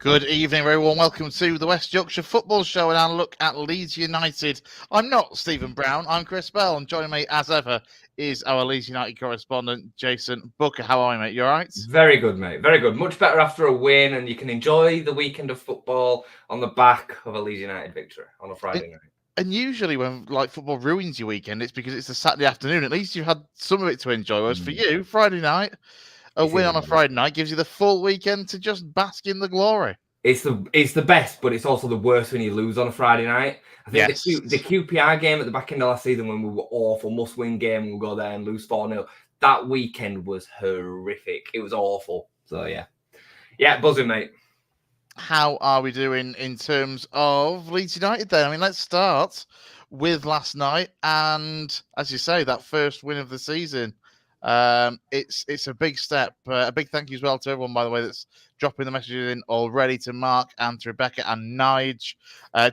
Good evening, everyone. Welcome to the West Yorkshire Football Show and our look at Leeds United. I'm not Stephen Brown, I'm Chris Bell, and joining me, as ever, is our Leeds United correspondent, Jayson Boocker. How are you, mate? You all right? Very good, mate. Very good. Much better after a win, and you can enjoy the weekend of football on the back of a Leeds United victory on a Friday night. And usually when football ruins your weekend, it's because it's a Saturday afternoon. At least you've had some of it to enjoy. Whereas for you, Friday night, a win on a Friday night gives you the full weekend to just bask in the glory. It's the best, but it's also the worst when you lose on a Friday night. I think the QPR game at the back end of last season when we were awful, must-win game, we'll go there and lose 4-0. That weekend was horrific. It was awful. So, yeah, buzzing, mate. How are we doing in terms of Leeds United then? I mean, let's start with last night. And as you say, that first win of the season. It's a big step. A big thank you as well to everyone, by the way, that's dropping the messages in already, to Mark and to Rebecca and Nige.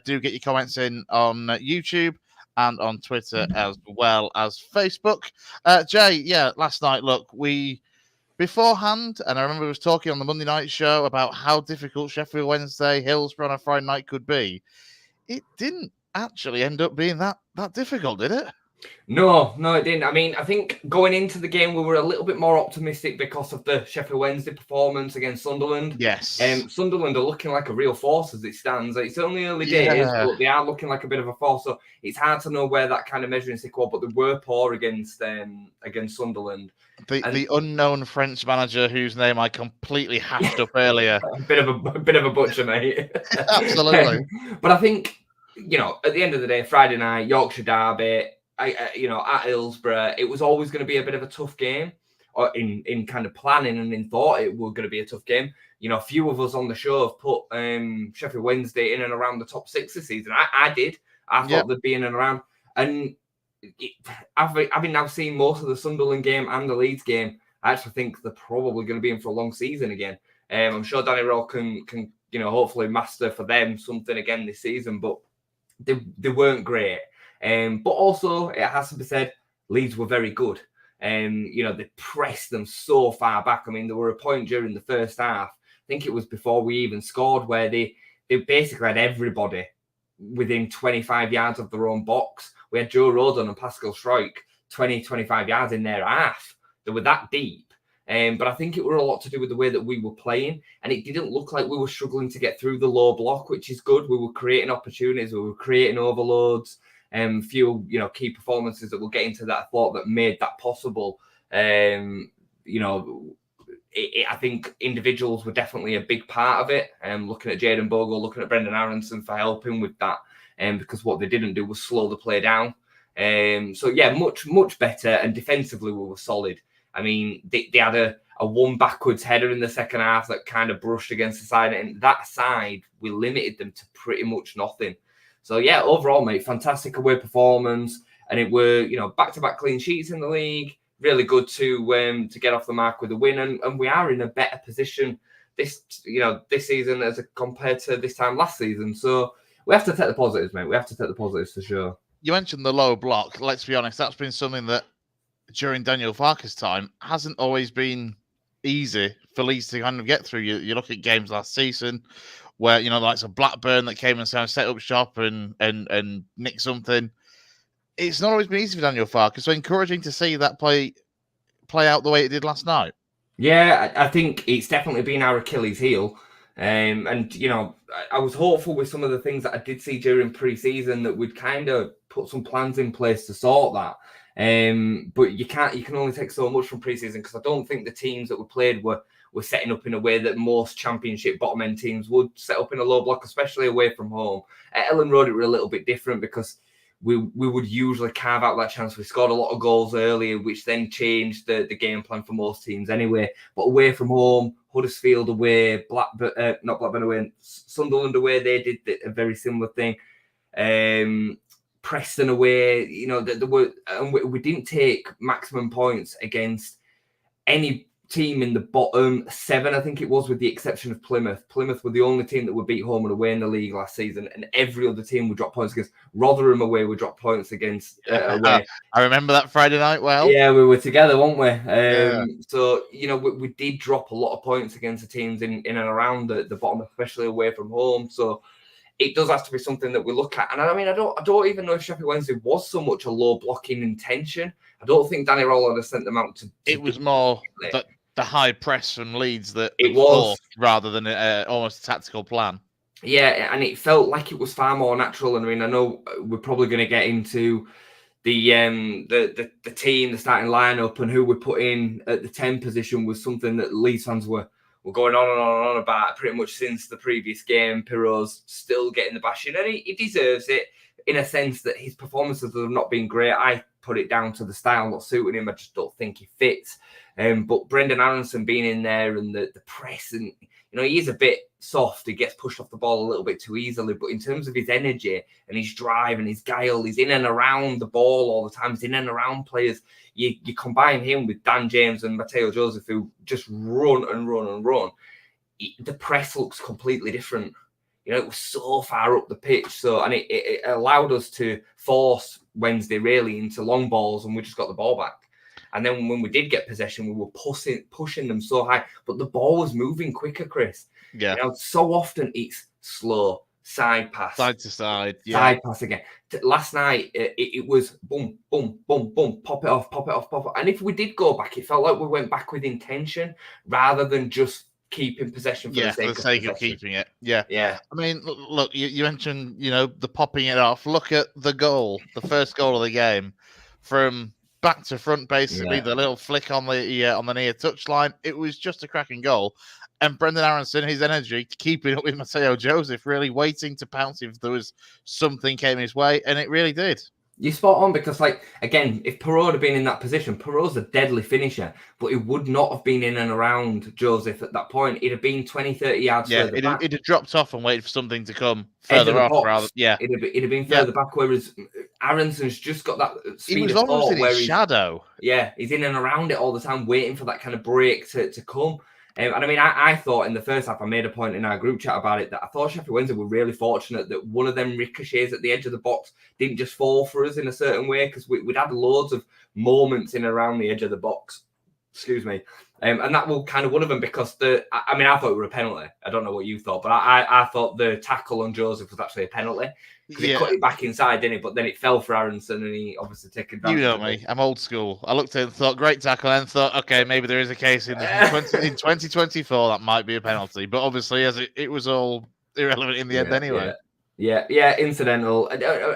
Do get your comments in on YouTube and on Twitter as well as Facebook. Jay, last night, look, beforehand, and I remember I was talking on the Monday night show about how difficult Sheffield Wednesday, Hillsborough on a Friday night could be. It didn't actually end up being that difficult, did it? No, it didn't. I mean, I think going into the game, we were a little bit more optimistic because of the Sheffield Wednesday performance against Sunderland. Yes. Sunderland are looking like a real force as it stands. It's only early days, but they are looking like a bit of a force. So it's hard to know where that kind of measuring stick was, but they were poor against Sunderland. The unknown French manager whose name I completely hashed up earlier. A bit of a butcher, mate. Absolutely. But I think, at the end of the day, Friday night, Yorkshire derby, at Hillsborough, it was always going to be a bit of a tough game, or in kind of planning and in thought, it was going to be a tough game. A few of us on the show have put Sheffield Wednesday in and around the top 6 this season. I did. I thought they'd be in and around. And having now seen most of the Sunderland game and the Leeds game, I actually think they're probably going to be in for a long season again. I'm sure Danny Rowe can hopefully master for them something again this season, but they weren't great. But also, it has to be said, Leeds were very good. They pressed them so far back. I mean, there were a point during the first half, I think it was before we even scored, where they basically had everybody within 25 yards of their own box. We had Joe Rodon and Pascal Schreich 20-25 yards in their half. They were that deep. But I think it were a lot to do with the way that we were playing, and it didn't look like we were struggling to get through the low block, which is good. We were creating opportunities, we were creating overloads. Few key performances that we'll get into that I thought that made that possible. I think individuals were definitely a big part of it. Looking at Jayden Bogle, looking at Brendan Aronson for helping with that, because what they didn't do was slow the play down. Much better, and defensively we were solid. I mean, they had a one backwards header in the second half that kind of brushed against the side, and that side we limited them to pretty much nothing. So, overall, mate, fantastic away performance. And it were, back-to-back clean sheets in the league. Really good to get off the mark with a win. And we are in a better position this season as compared to this time last season. So we have to take the positives, mate. We have to take the positives for sure. You mentioned the low block. Let's be honest, that's been something that during Daniel Farke's time hasn't always been easy for Leeds to kind of get through. You look at games last season where, like a Blackburn that came and set up shop and nick something. It's not always been easy for Daniel Farke. So encouraging to see that play out the way it did last night. Yeah, I think it's definitely been our Achilles heel. I was hopeful with some of the things that I did see during pre-season that we'd kind of put some plans in place to sort that. But you can only take so much from pre-season, because I don't think the teams that we played were setting up in a way that most championship bottom end teams would set up in a low block, especially away from home. At Ellen Road, it was a little bit different because we would usually carve out that chance. We scored a lot of goals earlier, which then changed the game plan for most teams anyway. But away from home, Huddersfield away, not Blackburn away, Sunderland away, they did a very similar thing. Preston away, we didn't take maximum points against any team in the bottom 7, I think it was, with the exception of Plymouth. Plymouth were the only team that would beat home and away in the league last season, and every other team would drop points against. Rotherham away would drop points against away. I remember that Friday night well. Yeah, we were together, weren't we? Yeah. So, we did drop a lot of points against the teams in and around the bottom, especially away from home. So it does have to be something that we look at. And I mean, I don't even know if Sheffield Wednesday was so much a low blocking intention. I don't think Danny Rowland has sent them out to it was more the high press from Leeds that it was, rather than almost a tactical plan. Yeah, and it felt like it was far more natural. And I mean, I know we're probably going to get into the team, the starting lineup, and who we put in at the 10 position was something that Leeds fans were going on and on and on about pretty much since the previous game. Pirro's still getting the bashing, and he deserves it in a sense that his performances have not been great. I put it down to the style not suiting him. I just don't think he fits. But Brendan Aronson being in there and the press, and he is a bit soft. He gets pushed off the ball a little bit too easily. But in terms of his energy and his drive and his guile, he's in and around the ball all the time. He's in and around players. You combine him with Dan James and Mateo Joseph, who just run and run and run. The press looks completely different. It was so far up the pitch. So, and it allowed us to force Wednesday really into long balls, and we just got the ball back. And then when we did get possession, we were pushing them so high, but the ball was moving quicker, Chris. Yeah. So often it's slow, side pass. Side to side. Yeah. Side pass again. Last night, it was boom, boom, boom, boom, pop it off, pop it off, pop it. And if we did go back, it felt like we went back with intention rather than just keeping possession for the sake of keeping it. Yeah. Yeah. I mean, look, you mentioned, the popping it off. Look at the goal, the first goal of the game, from back to front, basically. The little flick on the near touchline. It was just a cracking goal. And Brendan Aronson, his energy, keeping up with Mateo Joseph, really waiting to pounce if there was something came his way, and it really did. You're spot on, because, again, if Perraud had been in that position, Perraud's a deadly finisher, but he would not have been in and around Joseph at that point. He'd have been 20, 30 yards further back. It'd have dropped off and waited for something to come further off. It'd have been further back, whereas Aronson's just got that speed. He was almost in his shadow. Yeah, he's in and around it all the time, waiting for that kind of break to come. And I mean, I thought in the first half, I made a point in our group chat about it, that I thought Sheffield Wednesday were really fortunate that one of them ricochets at the edge of the box didn't just fall for us in a certain way, because we'd had loads of moments in and around the edge of the box. Excuse me. And that was kind of one of them, because I thought it were a penalty. I don't know what you thought, but I thought the tackle on Joseph was actually a penalty. He cut it back inside, didn't it? But then it fell for Aronson, and he obviously took advantage. You know me, I'm old school. I looked at it and thought, great tackle, and thought, okay, maybe there is a case in 2024 that might be a penalty. But obviously, as it was all irrelevant in the end anyway. Yeah, incidental.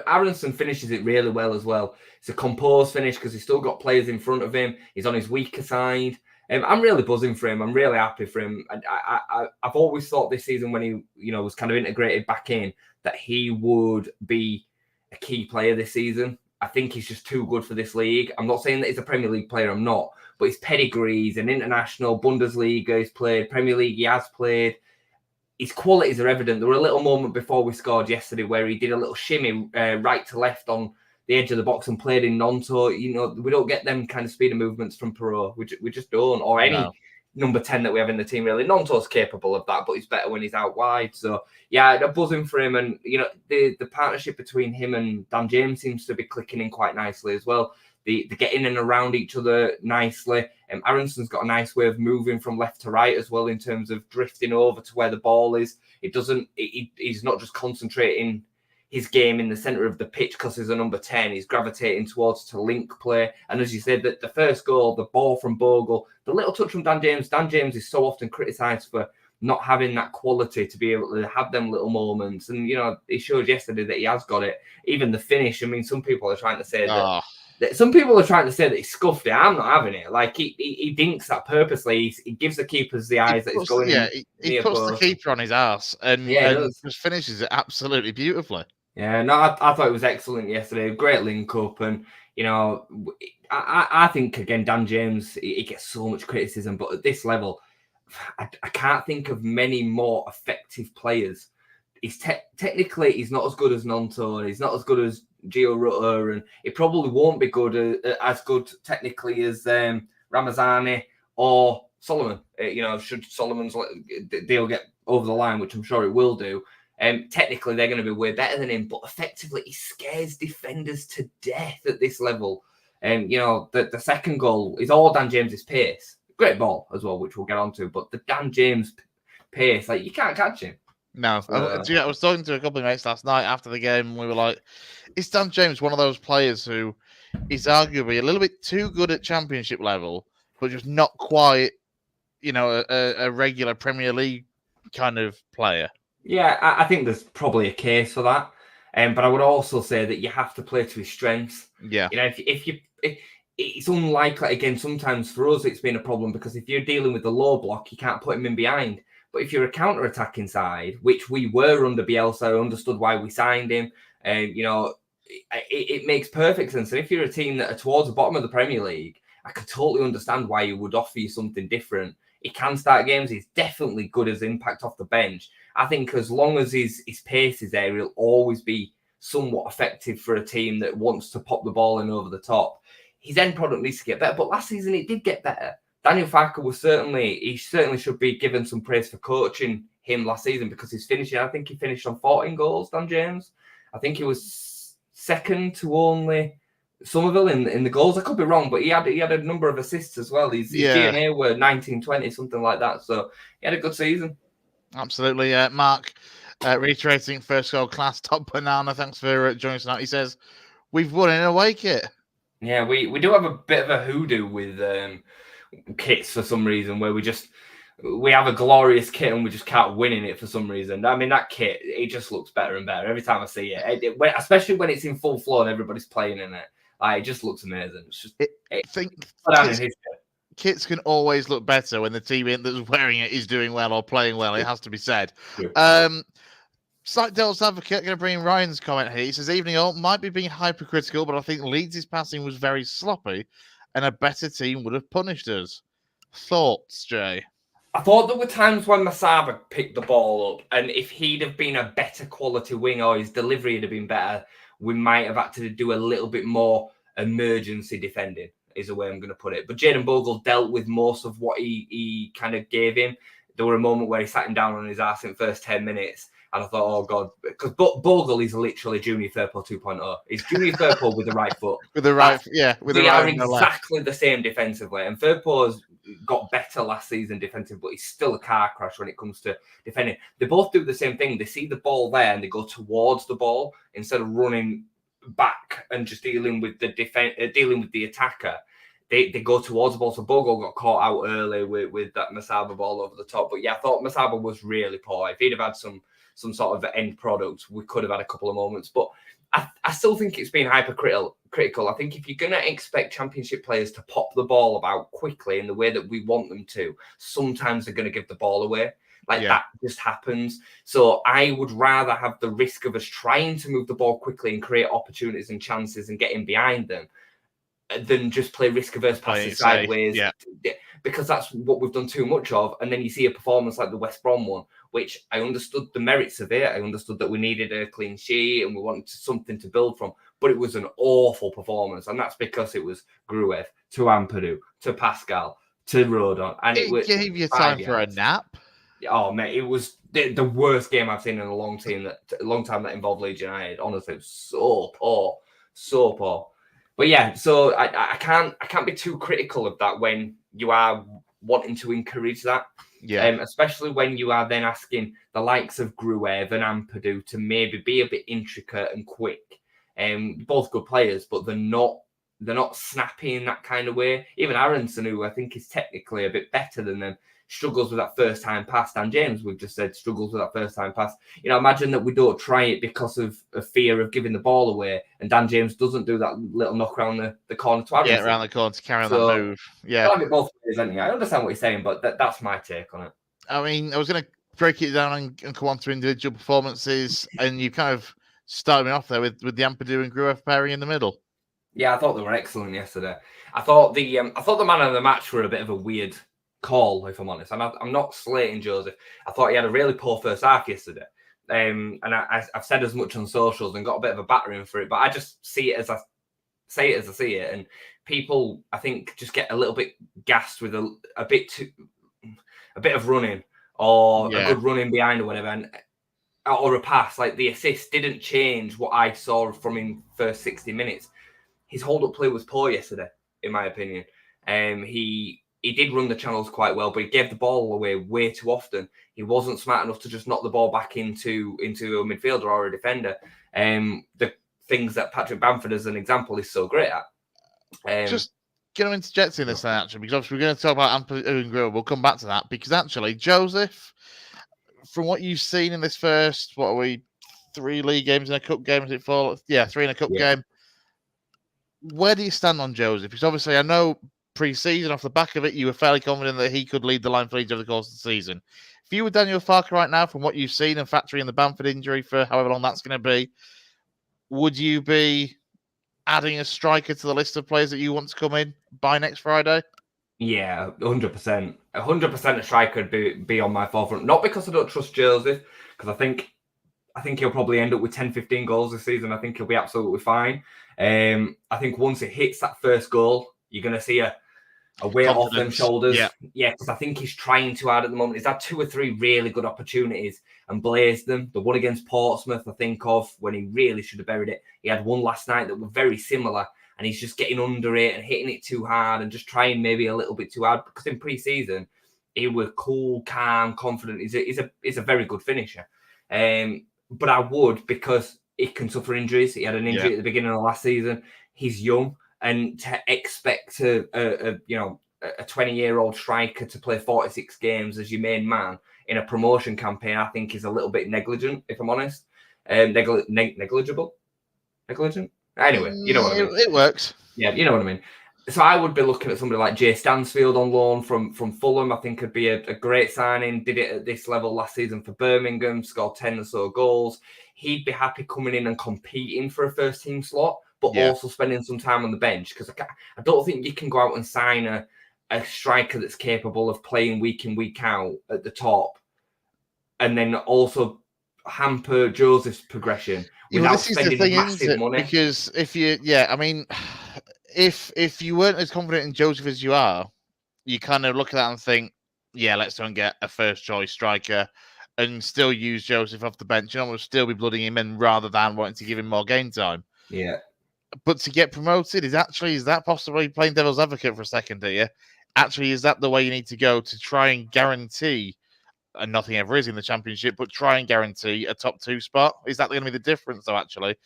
Aronson finishes it really well as well. It's a composed finish because he's still got players in front of him. He's on his weaker side. I'm really buzzing for him. I'm really happy for him. I've always thought this season, when he was kind of integrated back in, that he would be a key player this season. I think he's just too good for this league. I'm not saying that he's a Premier League player. I'm not. But his pedigree, he's an international, Bundesliga, he's played, Premier League, he has played. His qualities are evident. There were a little moment before we scored yesterday where he did a little shimmy right to left on the edge of the box and played in non-toe. We don't get them kind of speed of movements from Perraud. We just don't. Or any number 10 that we have in the team, really. Non-toe's capable of that, but he's better when he's out wide. So, yeah, they're buzzing for him. And, the partnership between him and Dan James seems to be clicking in quite nicely as well. They get in and around each other nicely. Aronson's got a nice way of moving from left to right as well, in terms of drifting over to where the ball is. He's not just concentrating his game in the centre of the pitch because he's a number 10. He's gravitating towards to link play. And as you said, that the first goal, the ball from Bogle, the little touch from Dan James. Dan James is so often criticised for not having that quality to be able to have them little moments. And, he showed yesterday that he has got it. Even the finish. I mean, some people are trying to say that he scuffed it. I'm not having it. Like, he dinks that purposely. He gives the keepers the eyes that he's going in. Yeah, he puts the keeper on his arse and just finishes it absolutely beautifully. Yeah, no, I thought it was excellent yesterday. Great link up. And, I think, again, Dan James, he gets so much criticism. But at this level, I can't think of many more effective players. He's technically, he's not as good as Nonto. He's not as good as Gio Rutter, and it probably won't be as good technically as Ramazani or Solomon. Should Solomon's deal get over the line, which I'm sure it will do, technically they're going to be way better than him, but effectively he scares defenders to death at this level. The second goal is all Dan James's pace. Great ball as well, which we'll get onto, but the Dan James pace, you can't catch him. No, I was talking to a couple of mates last night after the game, and we were like, is Dan James one of those players who is arguably a little bit too good at championship level, but just not quite, a regular Premier League kind of player? Yeah, I think there's probably a case for that. But I would also say that you have to play to his strengths. Yeah. It's unlikely, again, sometimes for us it's been a problem because if you're dealing with the low block, you can't put him in behind. But if you're a counter-attacking side, which we were under Bielsa, I understood why we signed him, it makes perfect sense. And if you're a team that are towards the bottom of the Premier League, I could totally understand why he would offer you something different. He can start games. He's definitely good as impact off the bench. I think as long as his pace is there, he'll always be somewhat effective for a team that wants to pop the ball in over the top. His end product needs to get better, but last season it did get better. Daniel Farke he certainly should be given some praise for coaching him last season because he's finishing. I think he finished on 14 goals, Dan James. I think he was second to only Somerville in the goals. I could be wrong, but he had a number of assists as well. His G&A were 19-20, something like that. So he had a good season. Absolutely. Mark, reiterating first goal class, top banana. Thanks for joining us tonight. He says, we've won in a away kit. Yeah, we do have a bit of a hoodoo with kits for some reason where we have a glorious kit and we just can't win in it for some reason. I mean, that kit, it just looks better and better every time I see it. Especially when it's in full flow and everybody's playing in it. It just looks amazing. It's just kits can always look better when the team that's wearing it is doing well or playing well. It has to be said. Slight devil's advocate, going to bring in Ryan's comment here. He says, evening all, might be being hypercritical, but I think Leeds' passing was very sloppy and a better team would have punished us. Thoughts, Jay? I thought there were times when Masaba picked the ball up, and if he'd have been a better quality wing or his delivery had been better, we might have had to do a little bit more emergency defending, is the way I'm going to put it. But Jayden Bogle dealt with most of what he kind of gave him. There were a moment where he sat him down on his ass in the first 10 minutes, and I thought, oh, God, because Bogle is literally Junior Firpo 2.0. He's Junior Firpo with the right foot. With the right, with the right. We are exactly the same defensively. And Firpo's got better last season defensively, but he's still a car crash when it comes to defending. They both do the same thing. They see the ball there and they go towards the ball instead of running back and just dealing with the attacker. They go towards the ball. So Bogle got caught out early with that Masaba ball over the top. But yeah, I thought Masaba was really poor. If he'd have had some sort of end product, we could have had a couple of moments. But I still think it's been hypercritical. I think if you're going to expect championship players to pop the ball about quickly in the way that we want them to, sometimes they're going to give the ball away. That just happens. So I would rather have the risk of us trying to move the ball quickly and create opportunities and chances and getting behind them than just play risk-averse passes sideways. Because that's what we've done too much of. And then you see a performance like the West Brom one, which I understood the merits of it. I understood that we needed a clean sheet and we wanted something to build from. But it was an awful performance. And that's because it was Gruev to Ampadu, to Pascal, to Rodon. And it gave you time for a nap. Oh, mate, it was the worst game I've seen in a long time that involved Leeds United. Honestly, it was so poor. But yeah, so I can't be too critical of that when you are wanting to encourage that. Yeah. Especially when you are then asking the likes of Gruev and Ampadu to maybe be a bit intricate and quick. Both good players, but they're not snappy in that kind of way. Even Aronson, who I think is technically a bit better than them, struggles with that first time pass. Dan James, we've just said, struggles with that first time pass. Imagine that we don't try it because of a fear of giving the ball away, and Dan James doesn't do that little knock around the corner to Aronson. Yeah, around the corner to carry on that move. Yeah. I both ways, I understand what you're saying, but that's my take on it. I mean, I was going to break it down and come on to individual performances, and you kind of started me off there with the Ampadu and Gruev pairing in the middle. Yeah, I thought they were excellent yesterday. I thought the man of the match were a bit of a weird call, if I'm honest. I'm not slating Joseph. I thought he had a really poor first half yesterday. And I've said as much on socials and got a bit of a battering for it, but I just see it as I see it. And people, I think, just get a little bit gassed with a bit too a bit of running or a Yeah. good running behind or whatever, or a pass, like the assist didn't change what I saw from him first 60 minutes. His hold-up play was poor yesterday, in my opinion. He did run the channels quite well, but he gave the ball away way too often. He wasn't smart enough to just knock the ball back into a midfielder or a defender. The things that Patrick Bamford, as an example, is so great at. Just going to interject in this then, actually, because obviously we're going to talk about Ampadu and Grill. We'll come back to that, because actually, Joseph, from what you've seen in this first, 3 league games and a cup game, is it 4? Yeah, 3 in a cup game. Where do you stand on Joseph? Because obviously I know pre-season, off the back of it, you were fairly confident that he could lead the line for Leeds over the course of the season. If you were Daniel Farke right now, from what you've seen and factoring in the Bamford injury for however long that's going to be, would you be adding a striker to the list of players that you want to come in by next Friday? Yeah, 100%. 100% a striker would be on my forefront. Not because I don't trust Joseph, because I think he'll probably end up with 10, 15 goals this season. I think he'll be absolutely fine. I think once it hits that first goal, you're going to see a weight off them shoulders. Yeah, because I think he's trying too hard at the moment. He's had 2 or 3 really good opportunities and blazed them. The one against Portsmouth, I think of, when he really should have buried it. He had one last night that were very similar, and he's just getting under it and hitting it too hard and just trying maybe a little bit too hard, because in pre-season, he was cool, calm, confident. He's a very good finisher. But I would, because he can suffer injuries. He had an injury at the beginning of last season. He's young, and to expect a 20-year-old striker to play 46 games as your main man in a promotion campaign, I think is a little bit negligent, if I'm honest. Negligible? Negligent? Anyway, you know what I mean. It works. Yeah, you know what I mean. So I would be looking at somebody like Jay Stansfield on loan from Fulham. I think could be a great signing. Did it at this level last season for Birmingham, scored 10 or so goals. He'd be happy coming in and competing for a first team slot, but also spending some time on the bench, because I don't think you can go out and sign a striker that's capable of playing week in, week out at the top, and then also hamper Joseph's progression without spending massive money. Because if you weren't as confident in Joseph as you are, you kind of look at that and think, let's go and get a first choice striker and still use Joseph off the bench and almost still be blooding him in rather than wanting to give him more game time. Yeah. But to get promoted is that possibly, playing devil's advocate for a second here, actually is that the way you need to go to try and guarantee, and nothing ever is in the Championship, but try and guarantee a top 2 spot? Is that going to be the difference though, actually?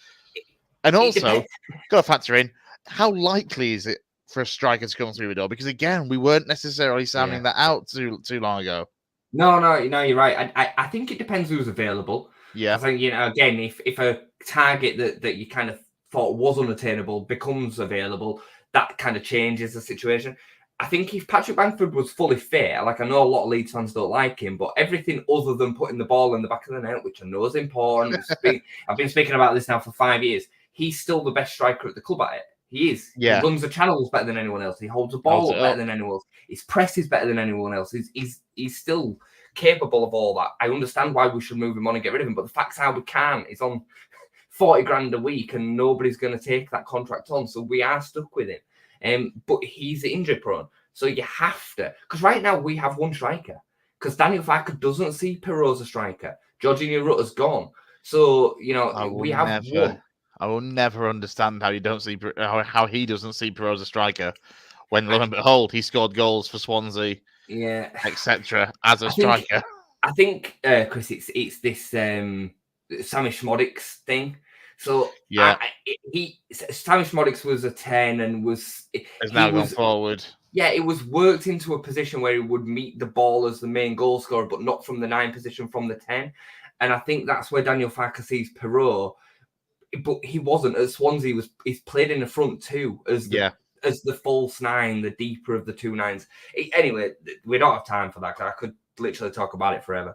And also, got to factor in, how likely is it for a striker to come through the door? Because again, we weren't necessarily sounding that out too long ago. No, you're right. I think it depends who's available. Yeah. I think, again, if a target that you kind of thought was unattainable becomes available, that kind of changes the situation. I think if Patrick Bamford was fully fit, like I know a lot of Leeds fans don't like him, but everything other than putting the ball in the back of the net, which I know is important, I've been speaking about this now for 5 years, he's still the best striker at the club at it. He is. Yeah. He runs the channels better than anyone else. He holds the ball up better than anyone else. His press is better than anyone else. He's still capable of all that. I understand why we should move him on and get rid of him, but the fact's how we can't. He's on 40 grand a week and nobody's going to take that contract on. So we are stuck with him. But he's injury prone. So you have to, because right now we have one striker. Because Daniel Farke doesn't see Perot as a striker. Jorginho Rutter's gone. So, we have one. I will never understand how you don't see how he doesn't see Perot as a striker, when lo and behold he scored goals for Swansea, etc. as a striker. I think, Chris, it's this Sammy Schmodix thing. So Sammy Schmodix was a 10 and has now gone forward. Yeah, it was worked into a position where he would meet the ball as the main goal scorer, but not from the 9 position, from the 10. And I think that's where Daniel Farke sees Perot. But he wasn't at Swansea. He's played in the front too as the false 9, the deeper of the 2 9s. Anyway, we don't have time for that, because I could literally talk about it forever.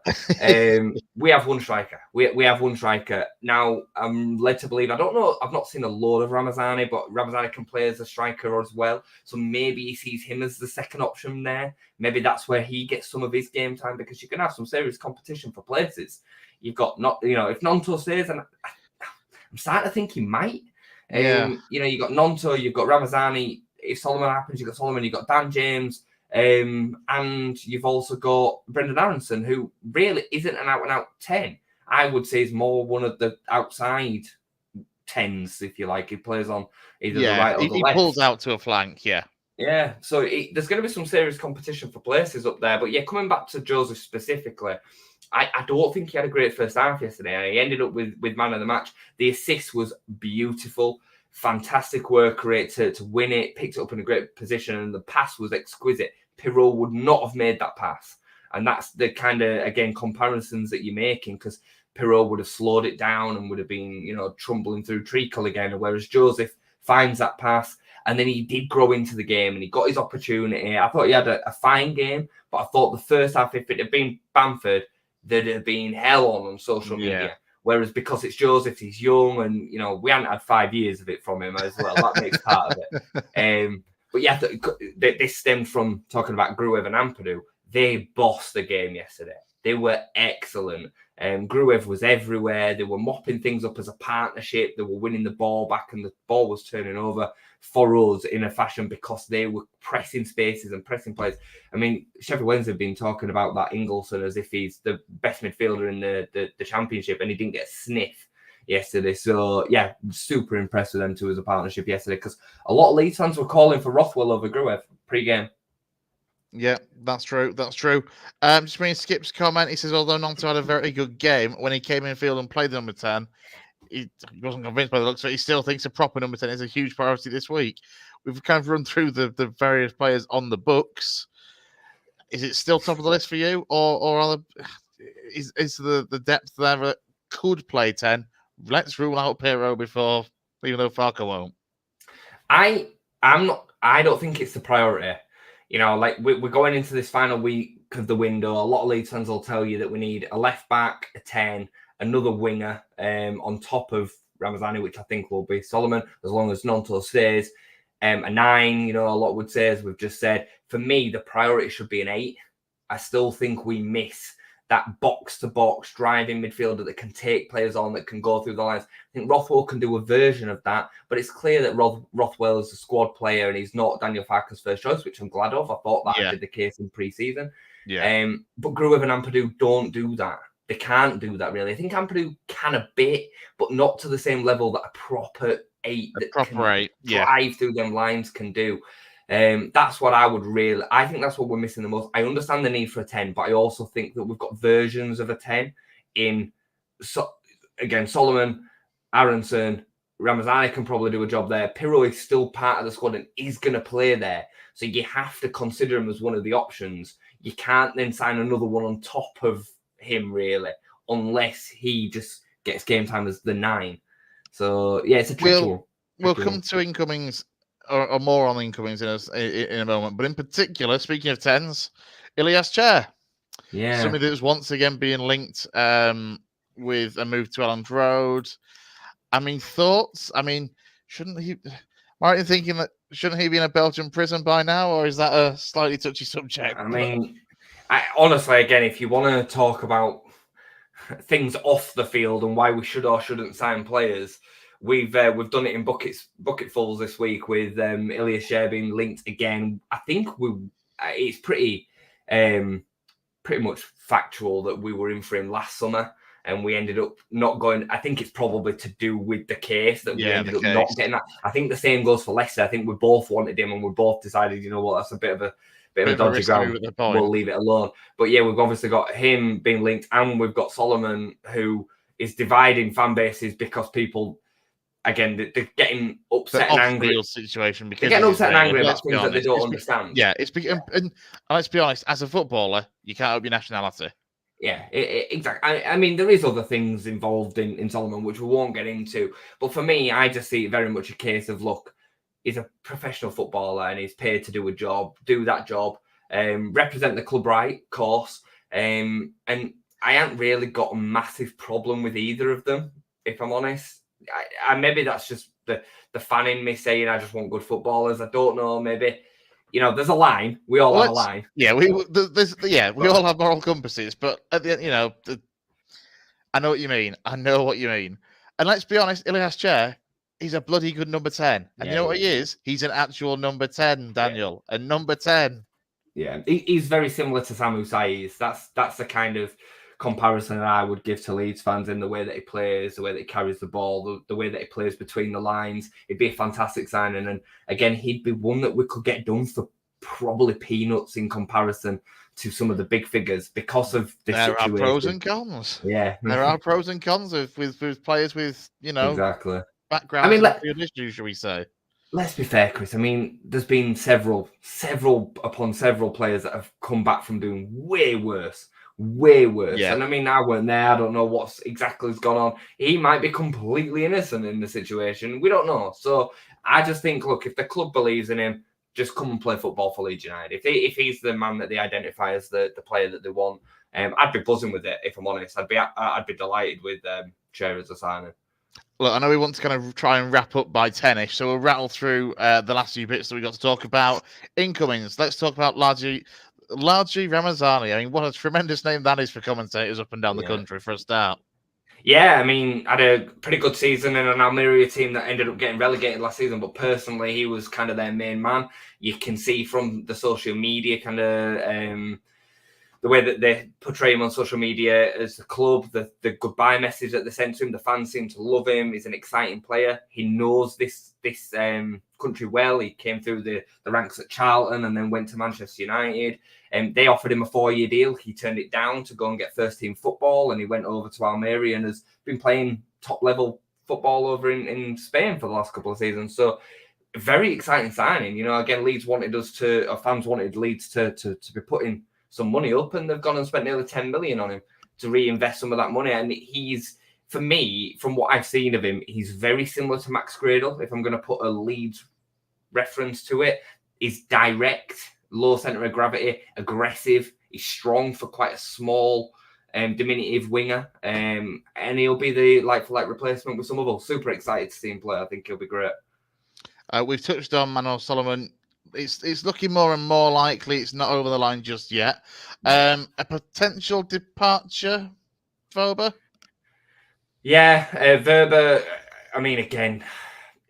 We have one striker. We have one striker. Now, I'm led to believe, I don't know, I've not seen a load of Ramazani, but Ramazani can play as a striker as well. So maybe he sees him as the second option there. Maybe that's where he gets some of his game time, because you can have some serious competition for places. You've got if Nonto stays, and I'm starting to think he might. You've got Nonto, you've got Ramazani. If Solomon happens, you've got Solomon, you've got Dan James. And you've also got Brendan Aronson, who really isn't an out-and-out 10. I would say is more one of the outside 10s, if you like. He plays on either the right or the left. He pulls out to a flank, yeah. Yeah, so there's going to be some serious competition for places up there. But yeah, coming back to Joseph specifically, I don't think he had a great first half yesterday. He ended up with man of the match. The assist was beautiful. Fantastic work rate to win it. Picked it up in a great position. And the pass was exquisite. Pirot would not have made that pass. And that's the kind of, again, comparisons that you're making. Because Pirot would have slowed it down and would have been, trumbling through treacle again. Whereas Joseph finds that pass. And then he did grow into the game and he got his opportunity. I thought he had a fine game, but I thought the first half, if it had been Bamford, there'd have been hell on social media. Whereas because it's Joseph, he's young and, we hadn't had 5 years of it from him as well. That makes part of it. But yeah, this stemmed from talking about Gruev and Ampadu. They bossed the game yesterday. They were excellent. Gruev was everywhere. They were mopping things up as a partnership. They were winning the ball back and the ball was turning over for us in a fashion because they were pressing spaces and pressing players. I mean, Sheffield Wednesday have been talking about that Ingleson as if he's the best midfielder in the championship and he didn't get a sniff yesterday. So, yeah, super impressed with them two as a partnership yesterday because a lot of Leeds fans were calling for Rothwell over Gruev pre-game. Yeah, that's true. Just reading Skip's comment, he says, although Nonto had a very good game, when he came in field and played the number 10, he wasn't convinced by the looks, but he still thinks a proper number 10 is a huge priority this week. We've kind of run through the various players on the books. Is it still top of the list for you? Or is the depth there that could play 10? Let's rule out Pirot before, even though Farke won't. I don't think it's the priority. We're going into this final week of the window. A lot of Leeds fans will tell you that we need a left back, a 10, another winger on top of Ramazani, which I think will be Solomon, as long as Nonto stays. A 9, a lot would say, as we've just said. For me, the priority should be an 8. I still think we miss that box-to-box driving midfielder that can take players on, that can go through the lines. I think Rothwell can do a version of that, but it's clear that Rothwell is a squad player and he's not Daniel Farke's first choice, which I'm glad of. I thought that had been the case in pre-season. Yeah. But Gruev and Ampadu don't do that. They can't do that, really. I think Ampadu can a bit, but not to the same level that a proper 8 can drive through them lines can do. That's what I think that's what we're missing the most. I understand the need for a 10, but I also think that we've got versions of a 10 in, again, Solomon, Aronson, Ramazani can probably do a job there. Pirot is still part of the squad and is going to play there. So you have to consider him as one of the options. You can't then sign another one on top of him, really, unless he just gets game time as the 9. So, yeah, it's a tricky one. We'll come to incomings or more on incomings in a moment. But in particular, speaking of 10s, Ilias Chair. Yeah. Somebody that was once again being linked with a move to Elland Road. I mean, thoughts? I mean, shouldn't he be in a Belgian prison by now? Or is that a slightly touchy subject? I mean, honestly, again, if you want to talk about things off the field and why we should or shouldn't sign players, we've done it in bucketfuls this week with Ilias Chair being linked again. I think it's pretty much factual that we were in for him last summer and we ended up not going. I think it's probably to do with the case that we ended up not getting that. I think the same goes for Leicester. I think we both wanted him and we both decided, you know what, that's a bit of a dodgy ground. We'll leave it alone. But yeah, we've obviously got him being linked and we've got Solomon, who is dividing fan bases because people, again, they're getting upset and angry. Situation because they're getting upset and angry about things that they don't understand. Yeah, and let's be honest, as a footballer, you can't help your nationality. Yeah, exactly. I mean, there is other things involved in Solomon, which we won't get into. But for me, I just see it very much a case of, look, he's a professional footballer and he's paid to do a job, do that job, represent the club right, of course. And I haven't really got a massive problem with either of them, if I'm honest. I maybe that's just the fan in me saying I just want good footballers. I don't know, maybe. There's a line. We all have a line. Yeah, we all have moral compasses. But at the end, I know what you mean. And let's be honest, Ilias Chair, he's a bloody good number 10. And you know what he is? He's an actual number 10, Daniel. A number 10. Yeah, he's very similar to Samu Saiz. That's the kind of comparison that I would give to Leeds fans in the way that he plays, the way that he carries the ball, the way that he plays between the lines. It'd be a fantastic signing. And again, he'd be one that we could get done for probably peanuts in comparison to some of the big figures because of the there situation. are pros and cons. Yeah. There are pros and cons with players with, Exactly. backgrounds and field history, shall we say. Let's be fair, Chris. I mean, there's been several upon several players that have come back from doing way worse. Yeah. And I mean, I weren't there. I don't know what's exactly has gone on. He might be completely innocent in the situation. We don't know. So I just think, look, if the club believes in him, just come and play football for Leeds United. If he's the man that they identify as the player that they want, I'd be buzzing with it. If I'm honest, I'd be delighted with Cher as a signing. Look, I know we want to kind of try and wrap up by 10-ish, so we'll rattle through the last few bits that we got to talk about. Incomings. Let's talk about Largi Ramazani. I mean, what a tremendous name that is for commentators up and down the country for a start. Yeah, I mean, had a pretty good season in an Almeria team that ended up getting relegated last season, but personally, he was kind of their main man. You can see from the social media kind of the way that they portray him on social media as the club, the goodbye message that they sent to him. The fans seem to love him. He's an exciting player. He knows this country well. He came through the ranks at Charlton and then went to Manchester United. They offered him a 4-year deal. He turned it down to go and get first team football, and he went over to Almeria and has been playing top level football over in Spain for the last couple of seasons. So very exciting signing. Again, fans wanted Leeds to be putting some money up, and they've gone and spent nearly 10 million on him to reinvest some of that money. And he's, for me, from what I've seen of him, he's very similar to Max Gradle. If I'm going to put a Leeds reference to it, he's direct, low centre of gravity, aggressive. He's strong for quite a small, diminutive winger, and he'll be the like-for-like replacement with some of us. Super excited to see him play. I think he'll be great. We've touched on Manuel Solomon. It's looking more and more likely it's not over the line just yet. A potential departure, Verber? Yeah, Verber, I mean, again,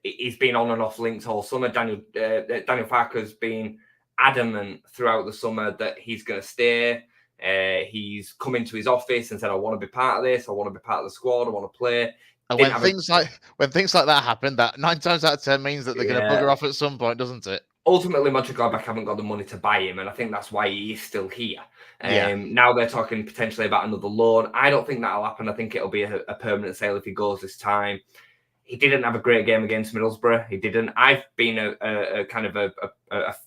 he's been on and off links all summer. Daniel Farke has been adamant throughout the summer that he's going to stay. He's come into his office and said, I want to be part of this. I want to be part of the squad. I want to play. And when things like that happen, that 9 times out of 10 means that they're going to bugger off at some point, doesn't it? Ultimately, Mönchengladbach haven't got the money to buy him, and I think that's why he is still here. Now they're talking potentially about another loan. I don't think that'll happen. I think it'll be a permanent sale if he goes this time. He didn't have a great game against Middlesbrough. He didn't. I've been a kind of a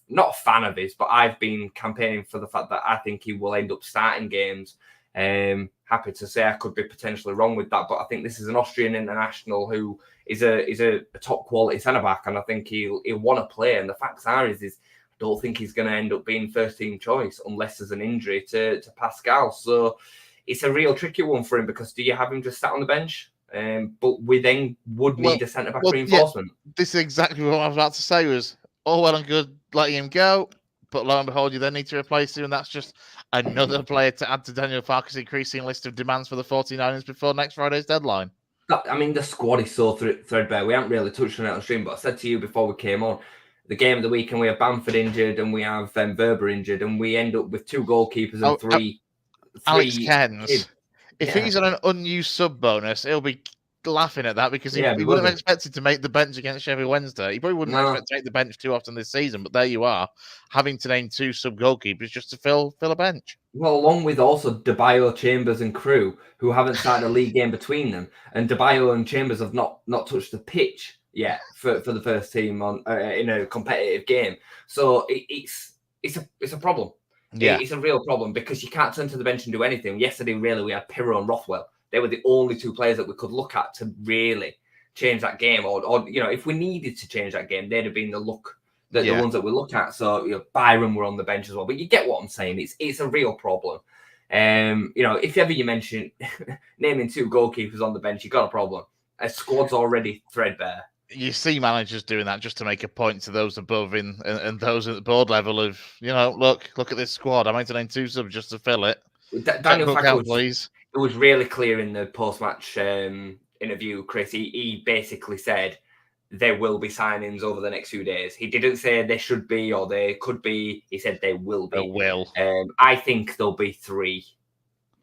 not a fan of his, but I've been campaigning for the fact that I think he will end up starting games. Happy to say I could be potentially wrong with that, but I think this is an Austrian international who is a top quality centre back, and I think he'll want to play. And the facts are is I don't think he's going to end up being first team choice unless there's an injury to Pascal. So it's a real tricky one for him, because do you have him just sat on the bench? But we then would need a centre back reinforcement. Yeah, this is exactly what I was about to say. Was all well and good letting him go, but lo and behold, you then need to replace him, and that's just another player to add to Daniel Farke's increasing list of demands for the 49ers before next Friday's deadline. I mean, the squad is so threadbare. We haven't really touched on it on stream, but I said to you before we came on, the game of the week, and we have Bamford injured, and we have Verber injured, and we end up with 2 goalkeepers and three Alex Cairns. If he's on an unused sub bonus, he'll be laughing at that, because he wouldn't have expected to make the bench against Sheffield Wednesday. He probably wouldn't expect to make the bench too often this season, but there you are, having to name 2 sub goalkeepers just to fill a bench. Well, along with also Debayo, Chambers and Crew, who haven't started a league game between them, and Debayo and Chambers have not touched the pitch yet for the first team on in a competitive game. So it's a problem. Yeah, it's a real problem, because you can't turn to the bench and do anything. Yesterday, really, we had Pirro and Rothwell. They were the only 2 players that we could look at to really change that game. Or if we needed to change that game, they'd have been the ones that we look at. So Byron were on the bench as well. But you get what I'm saying. It's a real problem. If ever you mention naming 2 goalkeepers on the bench, you got a problem. A squad's already threadbare. You see managers doing that just to make a point to those above and those at the board level of, look at this squad. I might name 2 subs just to fill it. Daniel Farke, please. It was really clear in the post-match interview, Chris. He basically said, there will be signings over the next few days. He didn't say they should be or they could be. He said they will be. They will. I think there'll be 3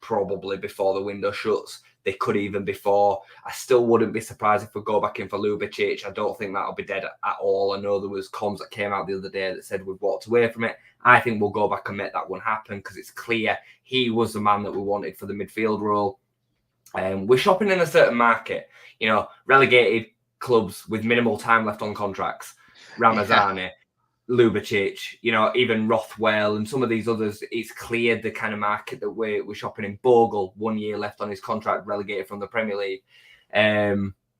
probably before the window shuts. They could even before. I still wouldn't be surprised if we go back in for Ljubicic. I don't think that'll be dead at all. I know there was comms that came out the other day that said we've walked away from it. I think we'll go back and make that one happen because it's clear he was the man that we wanted for the midfield role. We're shopping in a certain market, relegated clubs with minimal time left on contracts. Ramazani, Ljubicic, even Rothwell and some of these others. It's clear the kind of market that we're shopping in. Bogle, 1 year left on his contract, relegated from the Premier League.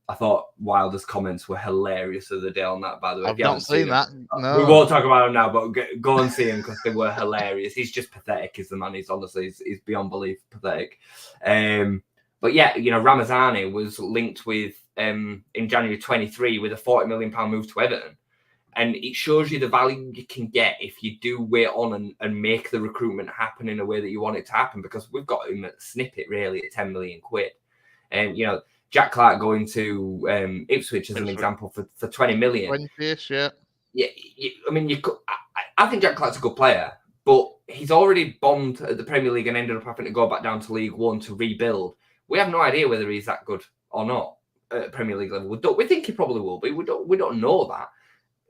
I thought Wilder's comments were hilarious the other day on that, by the way. I've not seen that. No. We won't talk about him now, but go and see him because they were hilarious. He's just pathetic, is the man. He's honestly, he's beyond belief pathetic. But yeah, Ramazani was linked with, in January 23 with a £40 million move to Everton. And it shows you the value you can get if you do wait on and make the recruitment happen in a way that you want it to happen, because we've got him at snippet really at 10 million quid. And, Jack Clark going to Ipswich as an example for 20 million. 20-ish, yeah. Yeah, I think Jack Clark's a good player, but he's already bombed at the Premier League and ended up having to go back down to League One to rebuild. We have no idea whether he's that good or not at Premier League level. We think he probably will be. We don't know that.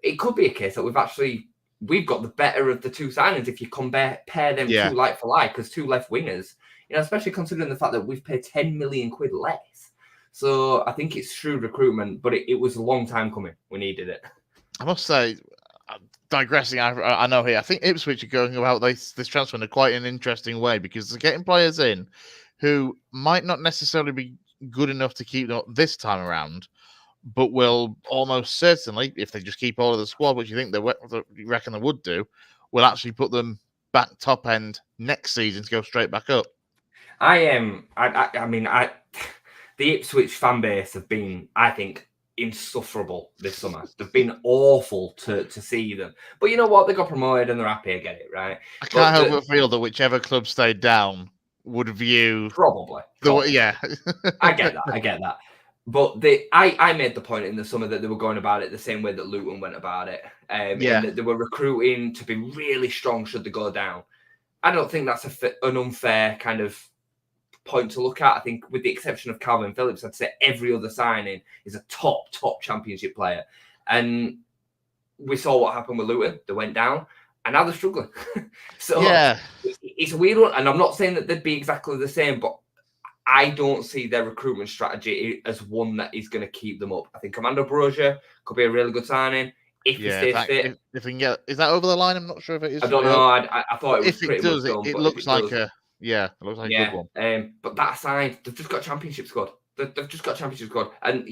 It could be a case that we've got the better of the 2 signings if you pair them 2 like for like as 2 left wingers. Especially considering the fact that we've paid 10 million quid less. So I think it's shrewd recruitment, but it was a long time coming. We needed it. I must say, digressing, I know here, I think Ipswich are going about this transfer in quite an interesting way because they're getting players in who might not necessarily be good enough to keep them this time around, but will almost certainly, if they just keep all of the squad, which you think you reckon they would do, will actually put them back top end next season to go straight back up. The Ipswich fan base have been, I think, insufferable this summer. They've been awful to see them. But you know what? They got promoted and they're happy to get it, right? I can't help but feel that whichever club stayed down would view... Probably. Yeah. I get that. But I made the point in the summer that they were going about it the same way that Luton went about it. And that they were recruiting to be really strong should they go down. I don't think that's an unfair kind of point to look at. I think with the exception of Calvin Phillips, I'd say every other signing is a top championship player. And we saw what happened with Luton. They went down and now they're struggling. So it's a weird one. And I'm not saying that they'd be exactly the same, but I don't see their recruitment strategy as one that is going to keep them up. I think Commando Brozier could be a really good signing if he stays fit. If we can get, is that over the line? I'm not sure if it is. I don't know. I thought it was pretty much done. It looks like a good one. But that aside, they've just got a championship squad. And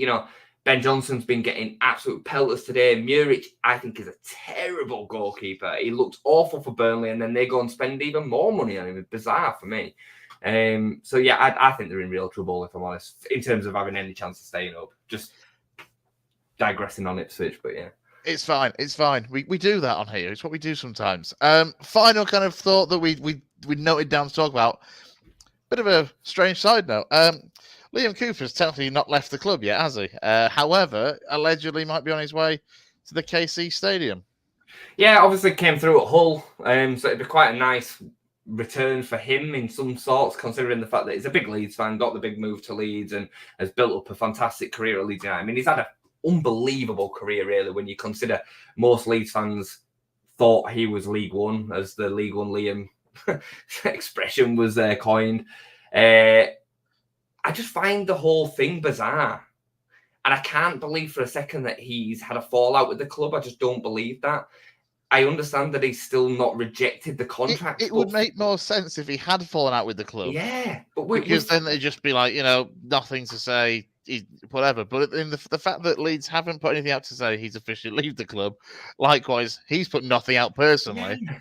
Ben Johnson's been getting absolute pelters today. Muric, I think, is a terrible goalkeeper. He looked awful for Burnley, and then they go and spend even more money on him. It's bizarre for me. I think they're in real trouble, if I'm honest, in terms of having any chance of staying up. Just digressing on Ipswich, but yeah. It's fine. We do that on here. It's what we do sometimes. Final kind of thought that we noted down to talk about. Bit of a strange side note. Liam Cooper's technically not left the club yet, has he? However, allegedly might be on his way to the KC Stadium. Yeah, obviously came through at Hull. So it'd be quite a nice return for him in some sorts, considering the fact that he's a big Leeds fan, got the big move to Leeds and has built up a fantastic career at Leeds United. I mean, he's had an unbelievable career, really, when you consider most Leeds fans thought he was League One, as the League One Liam expression was coined. I just find the whole thing bizarre. And I can't believe for a second that he's had a fallout with the club. I just don't believe that. I understand that he's still not rejected the contract. It would make more sense if he had fallen out with the club. Yeah. Because then they'd just be like, nothing to say, whatever. But in the fact that Leeds haven't put anything out to say he's officially leave the club, likewise, he's put nothing out personally. Yeah.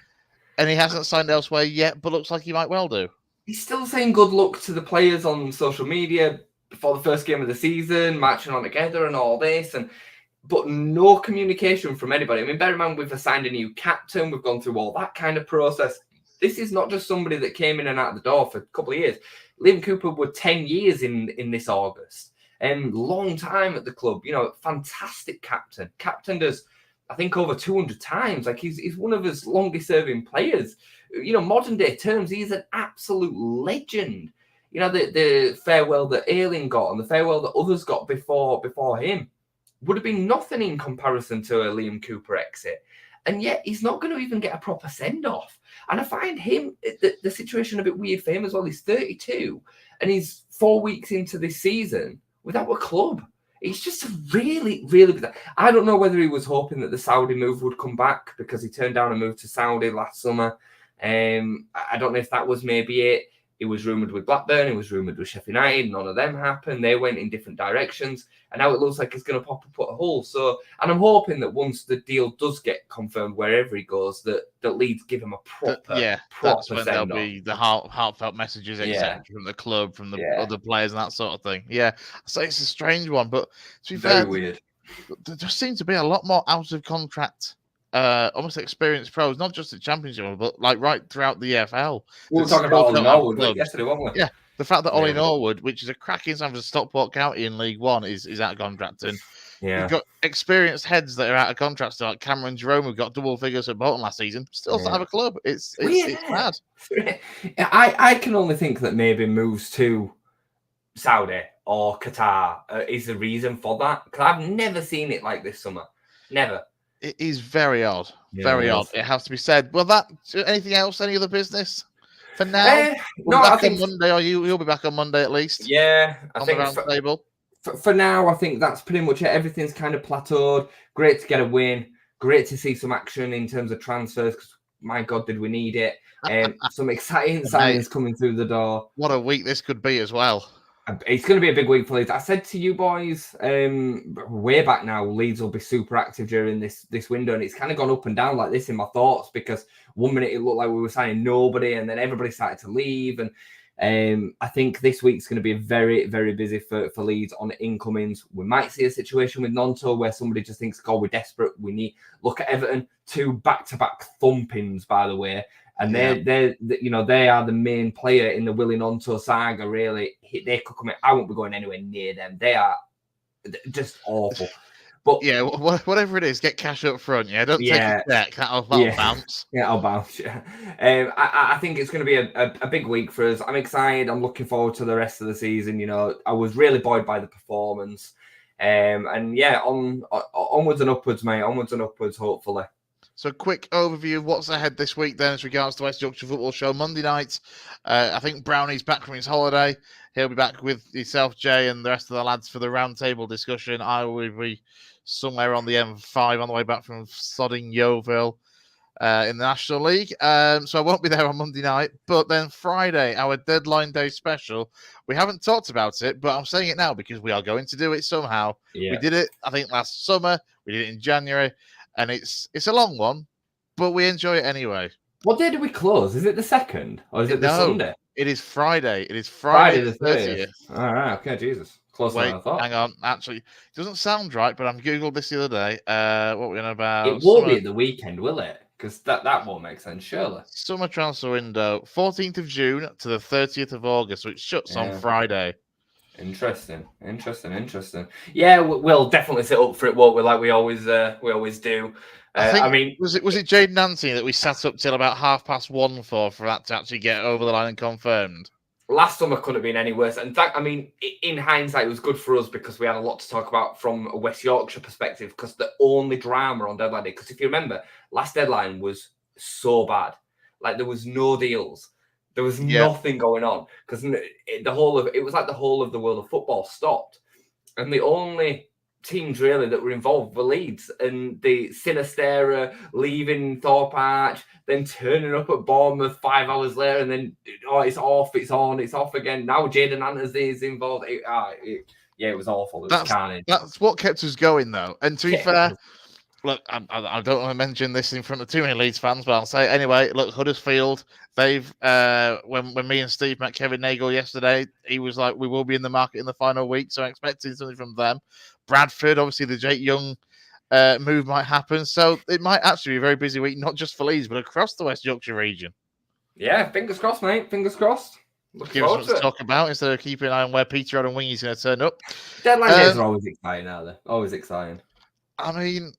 And he hasn't signed elsewhere yet, but looks like he might well do. He's still saying good luck to the players on social media before the first game of the season, marching on together and all this. But no communication from anybody. I mean, bear in mind, we've assigned a new captain. We've gone through all that kind of process. This is not just somebody that came in and out of the door for a couple of years. Liam Cooper were 10 years in this August. long time at the club. Fantastic captain. Captained us, I think, over 200 times. Like he's one of his longest serving players. Modern day terms, he's an absolute legend. The farewell that Ayling got and the farewell that others got before him would have been nothing in comparison to a Liam Cooper exit. And yet he's not going to even get a proper send-off. And I find the situation a bit weird for him as well. He's 32 and he's 4 weeks into this season without a club. It's just really, really... I don't know whether he was hoping that the Saudi move would come back because he turned down a move to Saudi last summer. I don't know if that was maybe it. It was rumoured with Blackburn. It was rumoured with Sheffield United. None of them happened. They went in different directions. And now it looks like it's going to pop up at a hole. And I'm hoping that once the deal does get confirmed wherever he goes, that Leeds give him a proper that's when there'll be the heartfelt messages, etc., from the club, from the other players and that sort of thing. Yeah, so it's a strange one. But to be fair, weird. There just seems to be a lot more out of contract almost experienced pros, not just at Championship, but like right throughout the EFL. We were talking about Ollie Norwood yesterday, weren't we? Yeah, the fact that Ollie Norwood, which is a cracking sign for Stockport County in League One, is out of contract. And you've got experienced heads that are out of contract, so like Cameron Jerome, who got double figures at Bolton last season, still don't have a club. It's mad. I can only think that maybe moves to Saudi or Qatar is the reason for that, because I've never seen it like this summer. Never. It is very odd. Very odd. It has to be said. Well, anything else? Any other business for now? I think on Monday, or you'll be back on Monday at least. Yeah, I think on the round table. For now, I think that's pretty much it. Everything's kind of plateaued. Great to get a win. Great to see some action in terms of transfers. Because my God, did we need it? Some exciting signings coming through the door. What a week this could be as well. It's going to be a big week for Leeds. I said to you boys way back now, Leeds will be super active during this window, and it's kind of gone up and down like this in my thoughts, because 1 minute it looked like we were signing nobody, and then everybody started to leave. And I think this week's going to be very, very busy for Leeds on incomings. We might see a situation with Nonto where somebody just thinks, God, we're desperate. We need... Look at Everton, 2 back-to-back thumpings, by the way. And they are the main player in the Willie Nonto saga, really. They could come in. I won't be going anywhere near them. They are just awful. But yeah, whatever it is, get cash up front. Yeah, don't take a check. That'll bounce. Yeah, I'll bounce. Yeah. I think it's going to be a big week for us. I'm excited. I'm looking forward to the rest of the season. I was really buoyed by the performance. And yeah, onwards and upwards, mate. Onwards and upwards, hopefully. So quick overview of what's ahead this week then as regards to West Yorkshire Football Show. Monday night, I think Brownie's back from his holiday. He'll be back with yourself, Jay, and the rest of the lads for the roundtable discussion. I will be somewhere on the M5 on the way back from sodding Yeovil in the National League. So I won't be there on Monday night. But then Friday, our deadline day special. We haven't talked about it, but I'm saying it now because we are going to do it somehow. Yeah. We did it, I think, last summer. We did it in January. And it's a long one, but we enjoy it anyway. What day do we close? Is it the 2nd? Or is it the Sunday? It is Friday. It is Friday the 30th. All right. Okay, Jesus. Closer than I thought. Hang on. Actually, it doesn't sound right, but I Googled this the other day. What we're going about? It won't be at the weekend, will it? Because that won't make sense, surely. Summer transfer window, 14th of June to the 30th of August, so it shuts on Friday. Interesting. Yeah, we'll definitely sit up for it, won't we? Like we always do. I mean, was it Jade Nancy that we sat up till about 1:30 for that to actually get over the line and confirmed? Last summer couldn't have been any worse. In fact, I mean, in hindsight, it was good for us because we had a lot to talk about from a West Yorkshire perspective. Because the only drama on deadline day, because if you remember, last deadline was so bad. Like there was no deals. There was nothing going on because it was like the whole of the world of football stopped, and the only teams really that were involved were Leeds, and the Sinistera leaving Thorpe Arch, then turning up at Bournemouth 5 hours later, and then it's off, it's on, it's off again. Now Jaden Annersey is involved. It was awful. It was carnage. That's what kept us going, though. And to be fair. Look, I don't want to mention this in front of too many Leeds fans, but I'll say it anyway. Look, Huddersfield, they've when me and Steve met Kevin Nagel yesterday, he was like, we will be in the market in the final week, so I'm expecting something from them. Bradford, obviously the Jake Young move might happen, so it might actually be a very busy week, not just for Leeds, but across the West Yorkshire region. Yeah, fingers crossed, mate. Fingers crossed. Looking Give us forward something to to it. talk about instead of keeping an eye on where Peter and Wingy's going to turn up. Deadline days are always exciting, are they? Always exciting. I mean,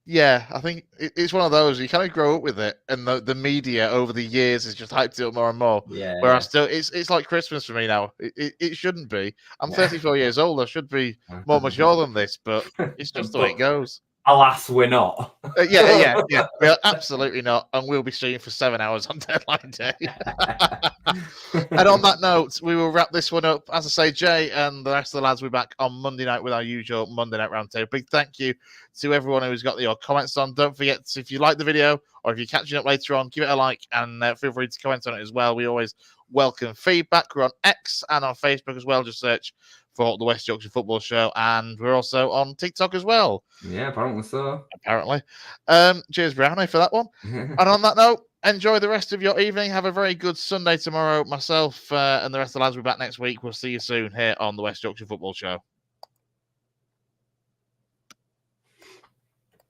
yeah, I think it's one of those you kind of grow up with it, and the media over the years has just hyped it up more and more. Yeah. Where I still, it's like Christmas for me now. It shouldn't be. I'm 34 years old. I should be more mature than this, but it's just the way it goes. Alas, we're not. Yeah. We're absolutely not, and we'll be streaming for 7 hours on deadline day. And on that note, we will wrap this one up. As I say, Jay and the rest of the lads will be back on Monday night with our usual Monday night roundtable. Big thank you to everyone who's got your comments on. Don't forget, if you like the video or if you're catching up later on, give it a like and feel free to comment on it as well. We always welcome feedback. We're on X and on Facebook as well. Just search for the West Yorkshire Football Show, and we're also on TikTok as well. Yeah, apparently so. Cheers, Brownie, for that one. And on that note, enjoy the rest of your evening. Have a very good Sunday tomorrow. Myself and the rest of the lads will be back next week. We'll see you soon here on the West Yorkshire Football Show.